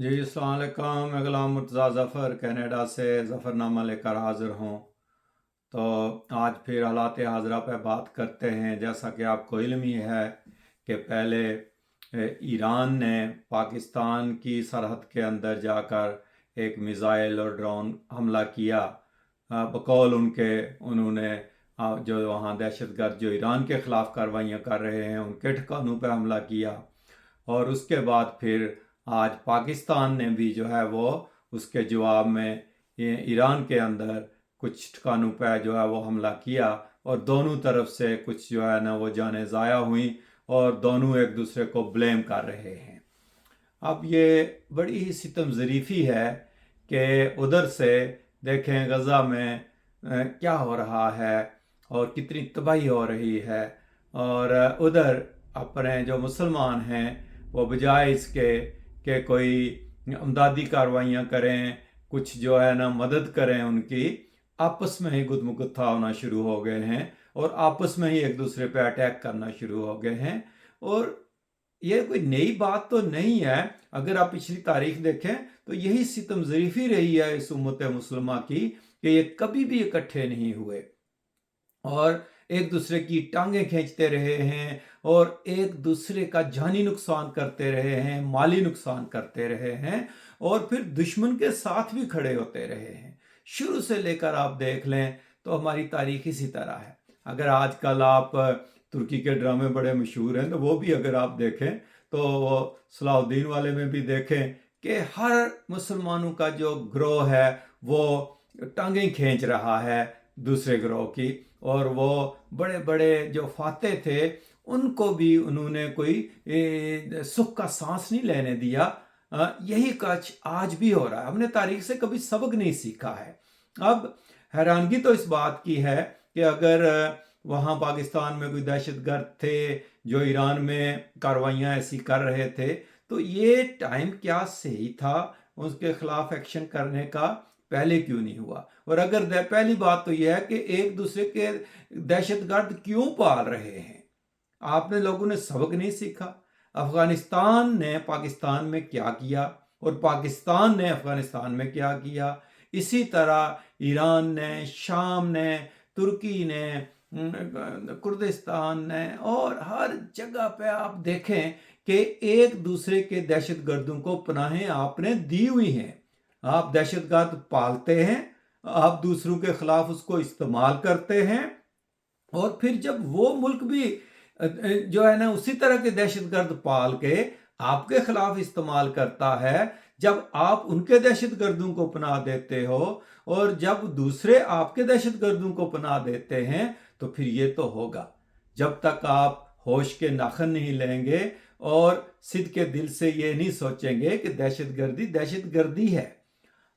जी अस्सलाम वालेकुम। मैं गुलाम मुर्तज़ा ज़फ़र कनाडा से ज़फ़रनामा लेकर हाज़िर हूँ। तो आज फिर हालात हाज़िरा पे बात करते हैं। जैसा कि आपको इल्म ही है कि पहले ईरान ने पाकिस्तान की सरहद के अंदर जाकर एक मिज़ाइल और ड्रोन हमला किया। बकौल उनके उन्होंने जो वहाँ दहशतगर्द जो ईरान के ख़िलाफ़ कार्रवाइयाँ कर रहे हैं उनके ठिकानों पर हमला किया। और उसके बाद फिर आज पाकिस्तान ने भी जो है वो उसके जवाब में ईरान के अंदर कुछ ठिकानों पर जो है वो हमला किया और दोनों तरफ से कुछ जो है ना वो जानें ज़ाया हुई और दोनों एक दूसरे को ब्लेम कर रहे हैं। अब ये बड़ी ही सितम ज़रीफ़ी है कि उधर से देखें गज़ा में क्या हो रहा है और कितनी तबाही हो रही है, और उधर अपने जो मुसलमान हैं वो बजाय इसके कि कोई इमदादी कार्रवाइयाँ करें, कुछ जो है ना मदद करें उनकी, आपस में ही गुदमुगुत्था होना शुरू हो गए हैं और आपस में ही एक दूसरे पे अटैक करना शुरू हो गए हैं। और ये कोई नई बात तो नहीं है। अगर आप पिछली तारीख देखें तो यही सितम ज़रीफ़ी रही है इस उम्मत मुस्लिमा की कि ये कभी भी इकट्ठे नहीं हुए और एक दूसरे की टांगें खींचते रहे हैं और एक दूसरे का जानी नुकसान करते रहे हैं, माली नुकसान करते रहे हैं और फिर दुश्मन के साथ भी खड़े होते रहे हैं। शुरू से लेकर आप देख लें तो हमारी तारीख इसी तरह है। अगर आजकल आप तुर्की के ड्रामे बड़े मशहूर हैं तो वो भी अगर आप देखें तो सलाहुद्दीन वाले में भी देखें कि हर मुसलमानों का जो ग्रोह है वो टांगें खींच रहा है दूसरे ग्रोह की, और वो बड़े बड़े जो फाते थे उनको भी उन्होंने कोई सुख का सांस नहीं लेने दिया। यही कच आज भी हो रहा है। हमने तारीख से कभी सबक नहीं सीखा है। अब हैरानगी तो इस बात की है कि अगर वहाँ पाकिस्तान में कोई दहशतगर्द थे जो ईरान में कार्रवाइयाँ ऐसी कर रहे थे तो ये टाइम क्या सही था उसके खिलाफ एक्शन करने का, पहले क्यों नहीं हुआ? और अगर पहली बात तो यह है कि एक दूसरे के दहशतगर्द क्यों पाल रहे हैं? आपने लोगों ने सबक नहीं सीखा। अफगानिस्तान ने पाकिस्तान में क्या किया और पाकिस्तान ने अफगानिस्तान में क्या किया, इसी तरह ईरान ने, शाम ने, तुर्की ने, कुर्दिस्तान ने और हर जगह पे आप देखें कि एक दूसरे के दहशतगर्दों को पनाहें आपने दी हुई हैं। आप दहशतगर्द पालते हैं, आप दूसरों के खिलाफ उसको इस्तेमाल करते हैं और फिर जब वो मुल्क भी जो है ना उसी तरह के दहशतगर्द पाल के आपके खिलाफ इस्तेमाल करता है, जब आप उनके दहशतगर्दों को पनाह देते हो और जब दूसरे आपके दहशतगर्दों को पनाह देते हैं तो फिर ये तो होगा। जब तक आप होश के नाखन नहीं लेंगे और सिद्ध के दिल से ये नहीं सोचेंगे कि दहशतगर्दी दहशतगर्दी है।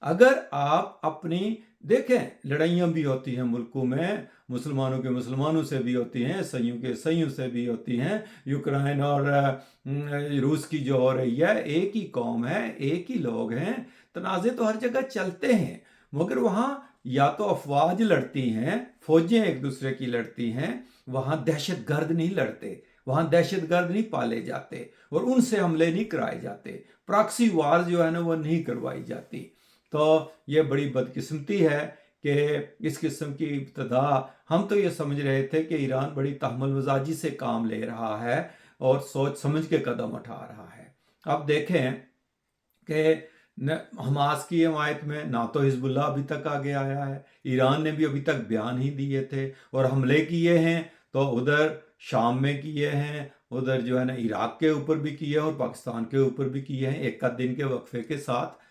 अगर आप अपनी देखें लड़ाइयाँ भी होती हैं मुल्कों में, मुसलमानों के मुसलमानों से भी होती हैं, ईसाइयों के ईसाइयों से भी होती हैं। यूक्रेन और रूस की जो हो रही है, एक ही कौम है, एक ही लोग हैं, तनाज़े तो हर जगह चलते हैं, मगर वहाँ या तो अफवाज लड़ती हैं, फौजें एक दूसरे की लड़ती हैं, वहाँ दहशतगर्द नहीं लड़ते, वहाँ दहशतगर्द नहीं पाले जाते और उनसे हमले नहीं कराए जाते, प्रॉक्सी वार जो है ना वो नहीं करवाई जाती। तो ये बड़ी बदकिस्मती है कि इस किस्म की इब्तदा हम तो ये समझ रहे थे कि ईरान बड़ी तहम्मुल मजाजी से काम ले रहा है और सोच समझ के कदम उठा रहा है। अब देखें कि हमास की हमायत में ना तो हिजबुल्लाह अभी तक आगे आया है, ईरान ने भी अभी तक बयान ही दिए थे और हमले किए हैं तो उधर शाम में किए हैं, उधर जो है ना इराक के ऊपर भी किए हैं और पाकिस्तान के ऊपर भी किए हैं, एक आध दिन के वक्फे के साथ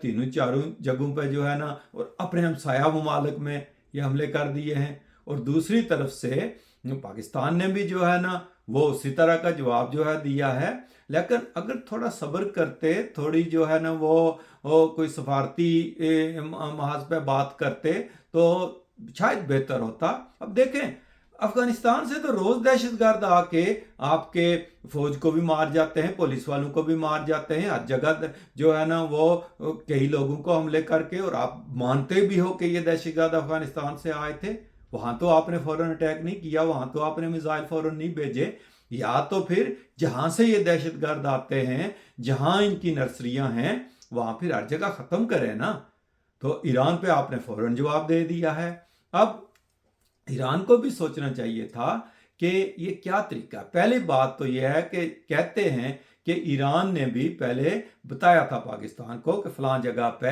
तीनों चारों जगहों पर जो है ना, और अपने हमसाया ममालिक में ये हमले कर दिए हैं। और दूसरी तरफ से पाकिस्तान ने भी जो है ना वो उसी तरह का जवाब जो है दिया है। लेकिन अगर थोड़ा सब्र करते, थोड़ी जो है ना वो कोई सफारती महाज पे बात करते तो शायद बेहतर होता। अब देखें अफगानिस्तान से तो रोज दहशतगर्द आके आपके फौज को भी मार जाते हैं, पुलिस वालों को भी मार जाते हैं, हर जगह जो है ना वो कई लोगों को हमले करके, और आप मानते भी हो कि ये दहशतगर्द अफगानिस्तान से आए थे, वहां तो आपने फौरन अटैक नहीं किया, वहां तो आपने मिसाइल फौरन नहीं भेजे। या तो फिर जहां से ये दहशतगर्द आते हैं, जहां इनकी नर्सरियां हैं, वहाँ फिर हर जगह ख़त्म करें ना। तो ईरान पे आपने फ़ौरन जवाब दे दिया है। अब ईरान को भी सोचना चाहिए था कि ये क्या तरीका। पहली बात तो ये है कि कहते हैं कि ईरान ने भी पहले बताया था पाकिस्तान को कि फ़लाँ जगह पे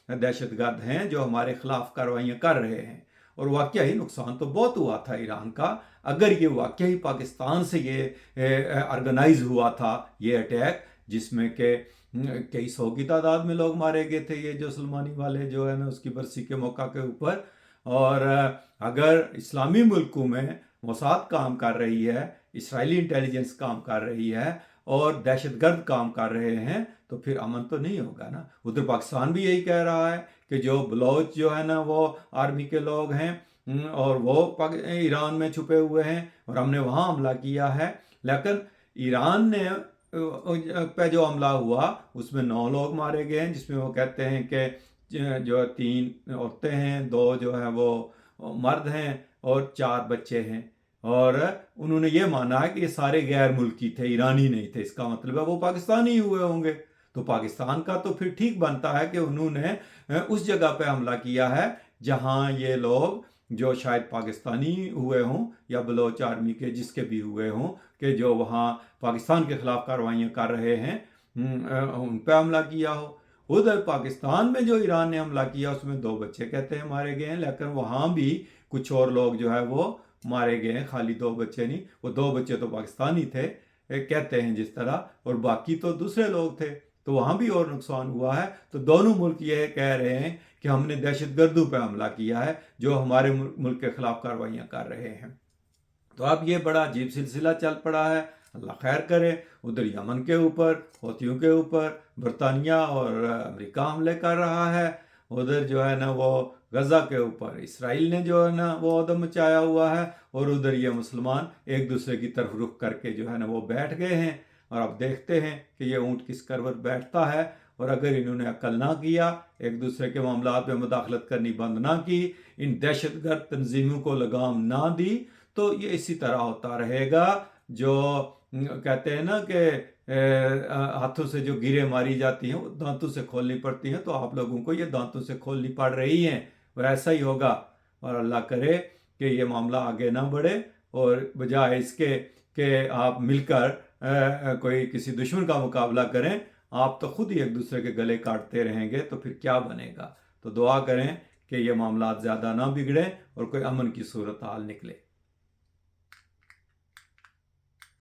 दहशतगर्द हैं जो हमारे ख़िलाफ़ कार्रवाइयाँ कर रहे हैं, और वाकई ही नुकसान तो बहुत हुआ था ईरान का। अगर ये वाकई पाकिस्तान से ये ऑर्गेनाइज हुआ था ये अटैक, जिसमें के कई सौ की तादाद में लोग मारे गए थे, ये जो सलमानी वाले जो है ना उसकी बरसी के मौका के ऊपर, और अगर इस्लामी मुल्कों में मोसाद काम कर रही है, इसराइली इंटेलिजेंस काम कर रही है और दहशतगर्द काम कर रहे हैं, तो फिर अमन तो नहीं होगा ना। उधर पाकिस्तान भी यही कह रहा है कि जो बलोच जो है ना वो आर्मी के लोग हैं और वो ईरान में छुपे हुए हैं और हमने वहाँ हमला किया है। लेकिन ईरान ने पे जो हमला हुआ उसमें 9 लोग मारे गए हैं, जिसमें वो कहते हैं कि जो 3 औरतें हैं, 2 जो हैं वो मर्द हैं और 4 बच्चे हैं। और उन्होंने ये माना है कि ये सारे गैर मुल्की थे, ईरानी नहीं थे। इसका मतलब है वो पाकिस्तानी हुए होंगे। तो पाकिस्तान का तो फिर ठीक बनता है कि उन्होंने उस जगह पे हमला किया है जहां ये लोग जो शायद पाकिस्तानी हुए हों या बलोच आर्मी के जिसके भी हुए हों, कि जो वहाँ पाकिस्तान के ख़िलाफ़ कार्रवाइयाँ कर रहे हैं, उन पर हमला किया हो। उधर पाकिस्तान में जो ईरान ने हमला किया उसमें 2 बच्चे कहते हैं मारे गए हैं, लेकिन वहाँ भी कुछ और लोग जो है वो मारे गए हैं, खाली 2 बच्चे नहीं। वो 2 बच्चे तो पाकिस्तानी थे कहते हैं जिस तरह, और बाकी तो दूसरे लोग थे। तो वहाँ भी और नुकसान हुआ है। तो दोनों मुल्क ये कह रहे हैं कि हमने दहशतगर्दों पर हमला किया है जो हमारे मुल्क के ख़िलाफ़ कार्रवाइयाँ कर रहे हैं। तो अब ये बड़ा अजीब सिलसिला चल पड़ा है। अल्लाह खैर करे। उधर यमन के ऊपर, हौथियों के ऊपर बरतानिया और अमेरिका हमले कर रहा है। उधर जो है ना वो गज़ा के ऊपर इसराइल ने जो है ना वो उधम मचाया हुआ है, और उधर ये मुसलमान एक दूसरे की तरफ रुख करके जो है ना वो बैठ गए हैं। और अब देखते हैं कि ये ऊँट किस करवट बैठता है। और अगर इन्होंने अक्ल ना किया, एक दूसरे के मामलात में मुदाखलत करनी बंद ना की, इन दहशतगर्द तंजीमों को लगाम ना दी, तो ये इसी तरह होता रहेगा। जो कहते हैं ना कि हाथों से जो गिरे मारी जाती हैं वो दांतों से खोलनी पड़ती हैं, तो आप लोगों को ये दांतों से खोलनी पड़ रही हैं, और ऐसा ही होगा। और अल्लाह करे कि ये मामला आगे ना बढ़े, और बजाय इसके कि आप मिलकर कोई किसी दुश्मन का मुकाबला करें, आप तो खुद ही एक दूसरे के गले काटते रहेंगे, तो फिर क्या बनेगा। तो दुआ करें कि ये मामला ज़्यादा ना बिगड़े और कोई अमन की सूरत हाल निकले।